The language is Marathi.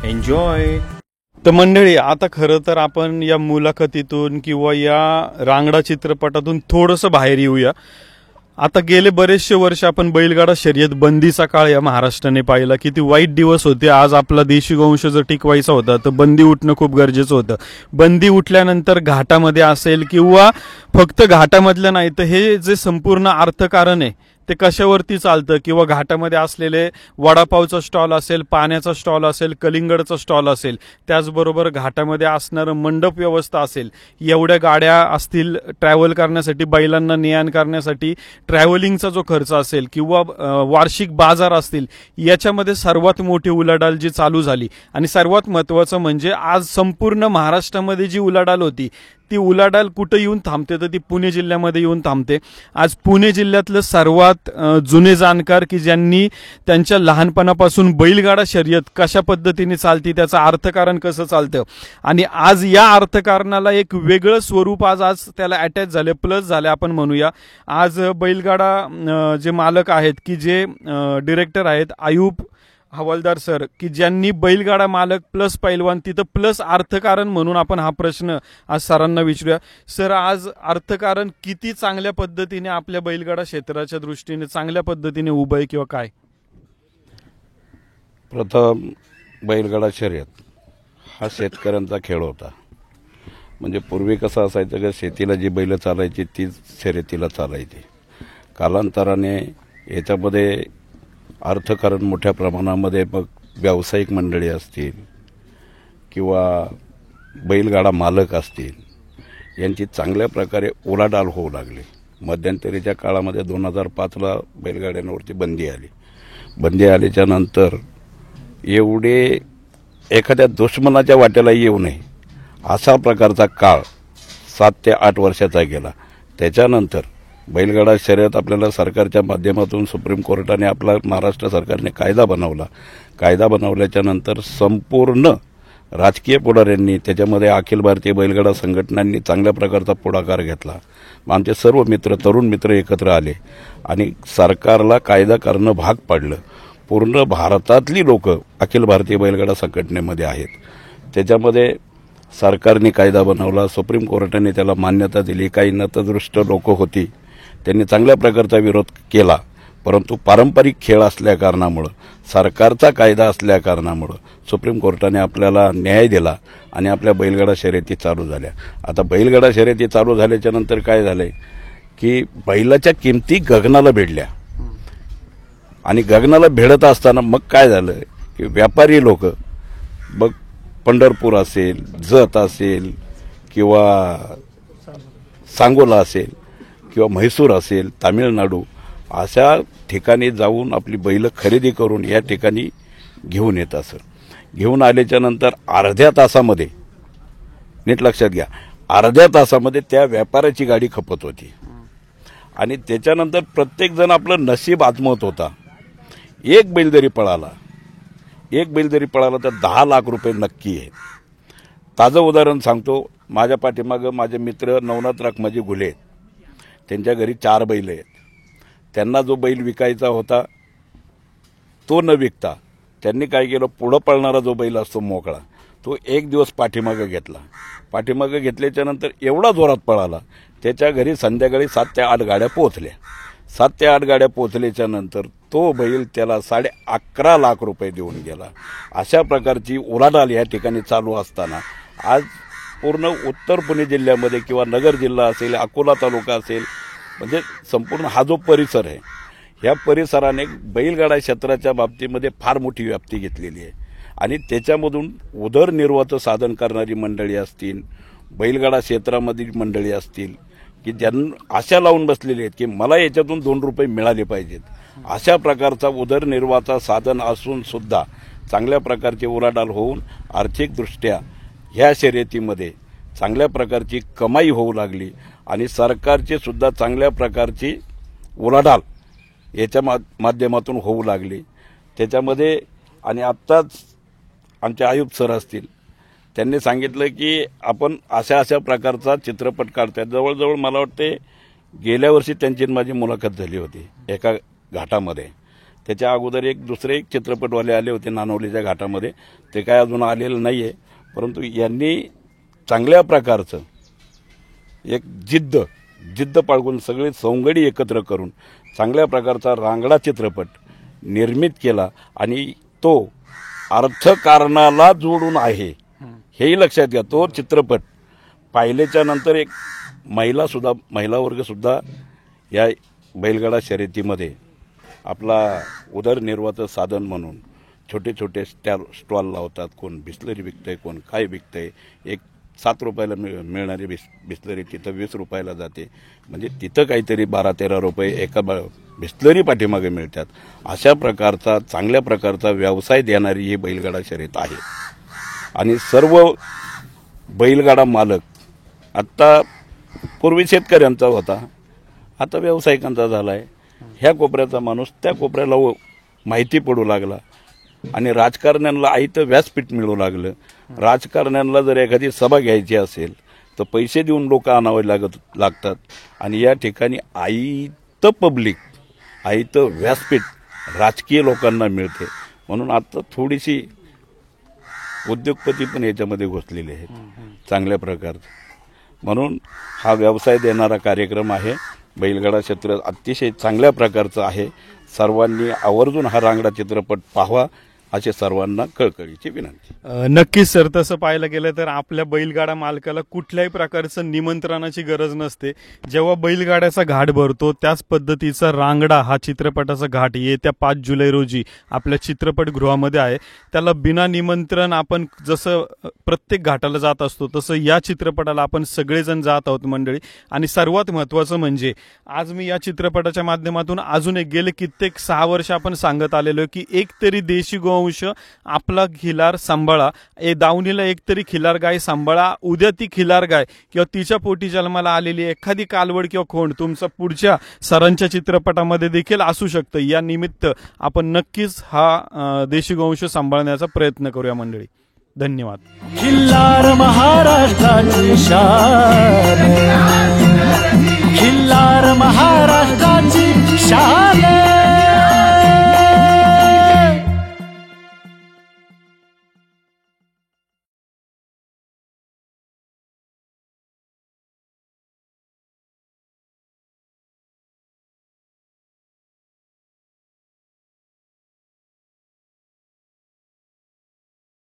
एन्जॉय. तर मंडळी, आता खरं तर आपण या मुलाखतीतून किंवा या रांगडा चित्रपटातून थोडंसं बाहेर येऊया. आता गेले बरेचसे वर्ष आपण बैलगाडा शर्यत बंदीचा काळ या महाराष्ट्राने पाहिला. किती वाईट दिवस होते. आज आपला देशी गोवंश जर टिकवायचा होता तर बंदी उठणं खूप गरजेचं होतं. बंदी उठल्यानंतर घाटामध्ये असेल किंवा फक्त घाटामधलं नाही तर हे जे संपूर्ण अर्थकारण आहे ते कशावरती चालतं, किंवा घाटामध्ये असलेले वडापावचा स्टॉल असेल, पाण्याचा स्टॉल असेल, कलिंगडचा स्टॉल असेल, त्याचबरोबर घाटामध्ये असणारं मंडप व्यवस्था असेल, एवढ्या गाड्या असतील ट्रॅव्हल करण्यासाठी, बैलांना ने-आण करण्यासाठी ट्रॅव्हलिंगचा जो खर्च असेल किंवा वार्षिक बाजार असतील, याच्यामध्ये सर्वात मोठी उलाढाल जी चालू झाली. आणि सर्वात महत्त्वाचं म्हणजे आज संपूर्ण महाराष्ट्रामध्ये जी उलाढाल होती ती उलाढाल कुठं येऊन थांबते तर ती पुणे जिल्ह्यामध्ये येऊन थांबते. आज पुणे जिल्ह्यातलं सर्वात जुने जाणकार की ज्यांनी त्यांच्या लहानपणापासून बैलगाडा शर्यत कशा पद्धतीने चालती, त्याचं अर्थकारण कसं चालतं, आणि आज या अर्थकारणाला एक वेगळं स्वरूप आज त्याला अटॅच झाले, प्लस झाले आपण म्हणूया. आज बैलगाडा जे मालक आहेत की जे डिरेक्टर आहेत आयुब हवालदार सर, की ज्यांनी बैलगाडा मालक प्लस पैलवान तिथं प्लस अर्थकारण म्हणून आपण हा प्रश्न आज सरांना विचारूया. सर, आज अर्थकारण किती चांगल्या पद्धतीने आपल्या बैलगाडा क्षेत्राच्या दृष्टीने चांगल्या पद्धतीने उभं आहे किंवा काय? प्रथम बैलगाडा शर्यत हा शेतकऱ्यांचा खेळ होता. म्हणजे पूर्वी कसं असायचं की शेतीला जी बैलं चालायची तीच शर्यतीला चालायची. कालांतराने याच्यामध्ये अर्थकारण मोठ्या प्रमाणामध्ये मग व्यावसायिक मंडळी असतील किंवा बैलगाडा मालक असतील यांची चांगल्या प्रकारे उलाढाल होऊ लागली. मध्यंतरीच्या काळामध्ये 2005ला बैलगाड्यांवरती बंदी आली. बंदी आल्याच्या नंतर एवढे एखाद्या दुश्मनाच्या वाट्याला येऊ नये असा प्रकारचा काळ 7 ते 8 वर्षाचा गेला. त्याच्यानंतर बैलगाडा शर्यत आपल्याला सरकारच्या माध्यमातून सुप्रीम कोर्टाने आपला महाराष्ट्र सरकारने कायदा बनवला. कायदा बनवल्याच्या नंतर संपूर्ण राजकीय पुढाऱ्यांनी त्याच्यामध्ये अखिल भारतीय बैलगाडा संघटनांनी चांगल्या प्रकारचा पुढाकार घेतला. आमचे सर्व मित्र, तरुण मित्र एकत्र आले आणि सरकारला कायदा करणं भाग पाडलं. पूर्ण भारतातली लोक अखिल भारतीय बैलगाडा संघटनेमध्ये आहेत. त्याच्यामध्ये सरकारने कायदा बनवला, सुप्रीम कोर्टाने त्याला मान्यता दिली. काही नतदृष्ट लोक होती, त्यांनी चांगल्या प्रकारचा विरोध केला. परंतु पारंपरिक खेळ असल्याकारणामुळं, सरकारचा कायदा असल्याकारणामुळं सुप्रीम कोर्टाने आपल्याला न्याय दिला आणि आपल्या बैलगाडा शर्यती चालू झाल्या. आता बैलगाडा शर्यती चालू झाल्याच्या नंतर काय झालंय की बैलाच्या किमती गगनाला भिडल्या. आणि गगनाला भिडत असताना मग काय झालं की व्यापारी लोक मग पंढरपूर असेल, जत असेल किंवा सांगोला असेल किंवा म्हैसूर असेल, तामिळनाडू अशा ठिकाणी जाऊन आपली बैल खरेदी करून या ठिकाणी घेऊन येत असत. घेऊन आल्याच्या नंतर अर्ध्या तासामध्ये, नीट लक्षात घ्या, अर्ध्या तासामध्ये त्या व्यापाऱ्याची गाडी खपत होती. आणि त्याच्यानंतर प्रत्येकजण आपलं नशीब आजमावत होता. एक बैल जरी पळाला तर 10 लाख रुपये नक्की आहे. ताजं उदाहरण सांगतो. माझ्या पाठीमागं माझे मित्र नवनाथ राखमाजी घुले, त्यांच्या घरी 4 बैल आहेत. त्यांना जो बैल विकायचा होता तो न विकता त्यांनी काय केलं, पुढं पळणारा जो बैल असतो मोकळा, तो एक दिवस पाठीमागं घेतला. पाठीमागं घेतल्याच्या नंतर एवढा जोरात पळाला, त्याच्या घरी संध्याकाळी 7 ते 8 गाड्या पोहोचल्या. 7 ते 8 गाड्या पोहोचल्याच्या नंतर तो बैल त्याला 11.5 लाख रुपये देऊन गेला. अशा प्रकारची उलाढाल या ठिकाणी चालू असताना आज पूर्ण उत्तर पुणे जिल्ह्यामध्ये किंवा नगर जिल्हा असेल, अकोला तालुका असेल, म्हणजे संपूर्ण हा जो परिसर आहे, ह्या परिसराने बैलगाडा क्षेत्राच्या बाबतीमध्ये फार मोठी व्याप्ती घेतलेली आहे. आणि त्याच्यामधून उदरनिर्वाहाचं साधन करणारी मंडळी असतील, बैलगाडा क्षेत्रामधील मंडळी असतील की ज्यांना आशा लावून बसलेली आहेत की मला याच्यातून 2 रुपये मिळाले पाहिजेत, अशा प्रकारचा उदरनिर्वाहाचा साधन असून सुद्धा चांगल्या प्रकारची उलाढाल होऊन आर्थिकदृष्ट्या ह्या शर्यतीमध्ये चांगल्या प्रकारची कमाई होऊ लागली आणि सरकारची सुद्धा चांगल्या प्रकारची उलाढाल याच्या माध्यमातून होऊ लागली. त्याच्यामध्ये आणि आत्ताच आमचे आयुब सर असतील, त्यांनी सांगितलं की आपण अशा अशा प्रकारचा चित्रपट काढतोय. जवळजवळ मला वाटते गेल्या वर्षी त्यांची माझी मुलाखत झाली होती एका घाटामध्ये. त्याच्या अगोदर दुसरे चित्रपटवाले आले होते नानवलीच्या घाटामध्ये, ते काय अजून आलेलं नाही आहे. परंतु यांनी चांगल्या प्रकारचं एक जिद्द बाळगून सगळे सवंगडी एकत्र करून चांगल्या प्रकारचा रांगडा चित्रपट निर्मित केला आणि तो अर्थकारणाला जोडून आहे हेही लक्षात घ्या. तो चित्रपट पाहिल्याच्या नंतर एक महिला वर्ग सुद्धा या बैलगाडा शर्यतीमध्ये आपला उदरनिर्वाहाचं साधन म्हणून छोटे छोटे स्टॉल लावतात. कोण बिस्लरी विकतंय, कोण काय विकतंय. एक 7 रुपयाला मिळणारी बिस्लरी तिथं 20 रुपयाला जाते. म्हणजे तिथं काहीतरी 12-13 रुपये एका बिस्लरी पाठीमागे मिळतात. अशा प्रकारचा चांगल्या प्रकारचा व्यवसाय देणारी ही बैलगाडा शर्यत आहे. आणि सर्व बैलगाडा मालक आत्ता पूर्वी शेतकऱ्यांचा होता, आता व्यावसायिकांचा झाला आहे. ह्या कोपऱ्याचा माणूस त्या कोपऱ्याला माहिती पडू लागला आणि राजकारण्यांना आयतं व्यासपीठ मिळू लागलं. राजकारण्यांना जर एखादी सभा घ्यायची असेल तर पैसे देऊन लोक आणावे लागतात आणि या ठिकाणी आयतं व्यासपीठ राजकीय लोकांना मिळते. म्हणून आता थोडीशी उद्योगपती पण याच्यामध्ये घुसलेले आहेत चांगल्या प्रकारचं. म्हणून हा व्यवसाय देणारा कार्यक्रम आहे. बैलगाडा क्षेत्र अतिशय चांगल्या प्रकारचं आहे. सर्वांनी आवर्जून हा रांगडा चित्रपट पाहावा अशी सर्वांना कळकळीची विनंती. नक्कीच सर, तसं पाहायला गेलं तर आपल्या बैलगाडा मालकाला कुठल्याही प्रकारचं निमंत्रणाची गरज नसते. जेव्हा बैलगाड्याचा घाट भरतो त्याच पद्धतीचा रांगडा हा चित्रपटाचा घाट येत्या 5 जुलै रोजी आपल्या चित्रपटगृहामध्ये आहे. त्याला बिना निमंत्रण आपण जसं प्रत्येक घाटाला जात असतो तसं या चित्रपटाला आपण सगळेजण जात आहोत मंडळी. आणि सर्वात महत्त्वाचं म्हणजे आज मी या चित्रपटाच्या माध्यमातून अजून एक गेले कित्येक 6 वर्ष आपण सांगत आलेलो की एक तरी देशी गोवंश आपला खिलार सांभाळा, दावणीला एकतरी खिलार गाय सांभाळा. उद्या ती खिलार गाय किंवा तिच्या पोटी जन्माला आलेली एखादी कालवड किंवा खोंड तुमचा पुढच्या सरांच्या चित्रपटामध्ये देखील असू शकतं. या निमित्त आपण नक्कीच हा देशी गोवंश सांभाळण्याचा प्रयत्न करूया मंडळी. धन्यवाद. खिल्लार महाराष्ट्राची शान, खिल्लार